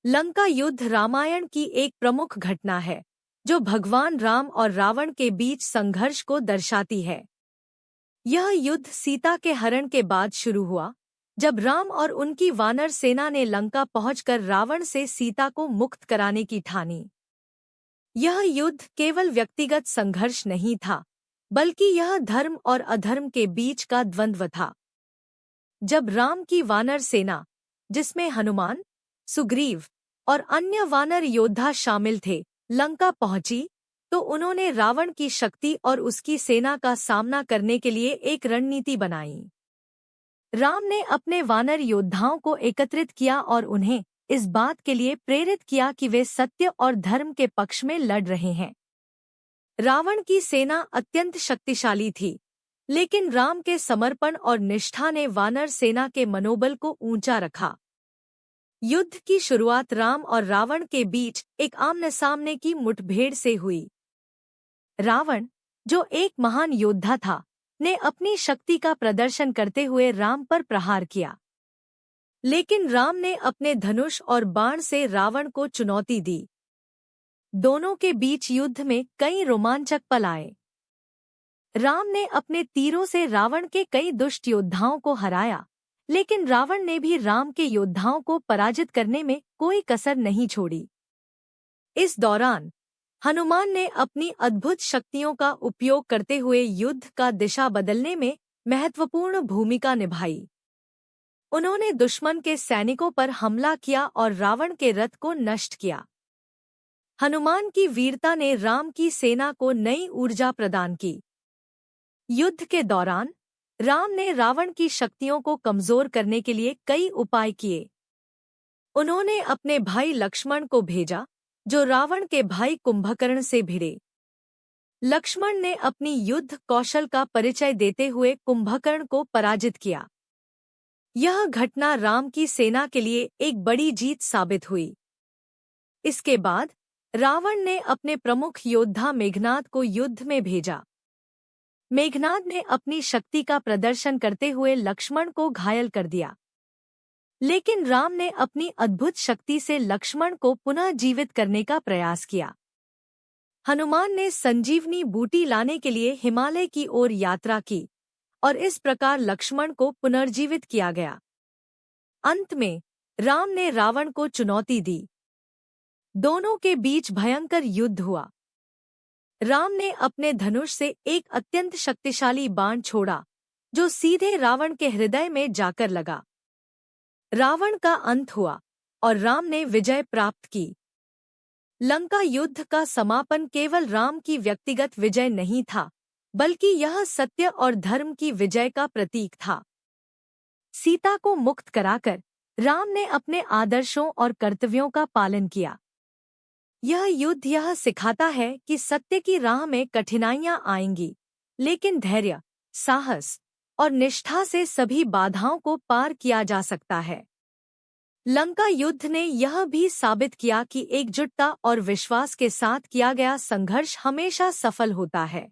लंका युद्ध रामायण की एक प्रमुख घटना है जो भगवान राम और रावण के बीच संघर्ष को दर्शाती है। यह युद्ध सीता के हरण के बाद शुरू हुआ, जब राम और उनकी वानर सेना ने लंका पहुंचकर रावण से सीता को मुक्त कराने की ठानी। यह युद्ध केवल व्यक्तिगत संघर्ष नहीं था, बल्कि यह धर्म और अधर्म के बीच का द्वंद्व था। जब राम की वानर सेना, जिसमें हनुमान, सुग्रीव और अन्य वानर योद्धा शामिल थे, लंका पहुंची, तो उन्होंने रावण की शक्ति और उसकी सेना का सामना करने के लिए एक रणनीति बनाई। राम ने अपने वानर योद्धाओं को एकत्रित किया और उन्हें इस बात के लिए प्रेरित किया कि वे सत्य और धर्म के पक्ष में लड़ रहे हैं। रावण की सेना अत्यंत शक्तिशाली थी, लेकिन राम के समर्पण और निष्ठा ने वानर सेना के मनोबल को ऊंचा रखा। युद्ध की शुरुआत राम और रावण के बीच एक आमने-सामने की मुठभेड़ से हुई। रावण, जो एक महान योद्धा था, ने अपनी शक्ति का प्रदर्शन करते हुए राम पर प्रहार किया। लेकिन राम ने अपने धनुष और बाण से रावण को चुनौती दी। दोनों के बीच युद्ध में कई रोमांचक पल आए। राम ने अपने तीरों से रावण के कई दुष्ट योद्धाओं को हराया, लेकिन रावण ने भी राम के योद्धाओं को पराजित करने में कोई कसर नहीं छोड़ी। इस दौरान हनुमान ने अपनी अद्भुत शक्तियों का उपयोग करते हुए युद्ध का दिशा बदलने में महत्वपूर्ण भूमिका निभाई। उन्होंने दुश्मन के सैनिकों पर हमला किया और रावण के रथ को नष्ट किया। हनुमान की वीरता ने राम की सेना को नई ऊर्जा प्रदान की। युद्ध के दौरान राम ने रावण की शक्तियों को कमजोर करने के लिए कई उपाय किए। उन्होंने अपने भाई लक्ष्मण को भेजा, जो रावण के भाई कुंभकर्ण से भिड़े। लक्ष्मण ने अपनी युद्ध कौशल का परिचय देते हुए कुंभकर्ण को पराजित किया। यह घटना राम की सेना के लिए एक बड़ी जीत साबित हुई। इसके बाद रावण ने अपने प्रमुख योद्धा मेघनाद को युद्ध में भेजा। मेघनाद ने अपनी शक्ति का प्रदर्शन करते हुए लक्ष्मण को घायल कर दिया, लेकिन राम ने अपनी अद्भुत शक्ति से लक्ष्मण को पुनः जीवित करने का प्रयास किया। हनुमान ने संजीवनी बूटी लाने के लिए हिमालय की ओर यात्रा की और इस प्रकार लक्ष्मण को पुनर्जीवित किया गया। अंत में राम ने रावण को चुनौती दी। दोनों के बीच भयंकर युद्ध हुआ। राम ने अपने धनुष से एक अत्यंत शक्तिशाली बाण छोड़ा, जो सीधे रावण के हृदय में जाकर लगा। रावण का अंत हुआ और राम ने विजय प्राप्त की। लंका युद्ध का समापन केवल राम की व्यक्तिगत विजय नहीं था, बल्कि यह सत्य और धर्म की विजय का प्रतीक था। सीता को मुक्त कराकर राम ने अपने आदर्शों और कर्तव्यों का पालन किया। यह युद्ध यह सिखाता है कि सत्य की राह में कठिनाइयां आएंगी, लेकिन धैर्य, साहस और निष्ठा से सभी बाधाओं को पार किया जा सकता है। लंका युद्ध ने यह भी साबित किया कि एकजुटता और विश्वास के साथ किया गया संघर्ष हमेशा सफल होता है।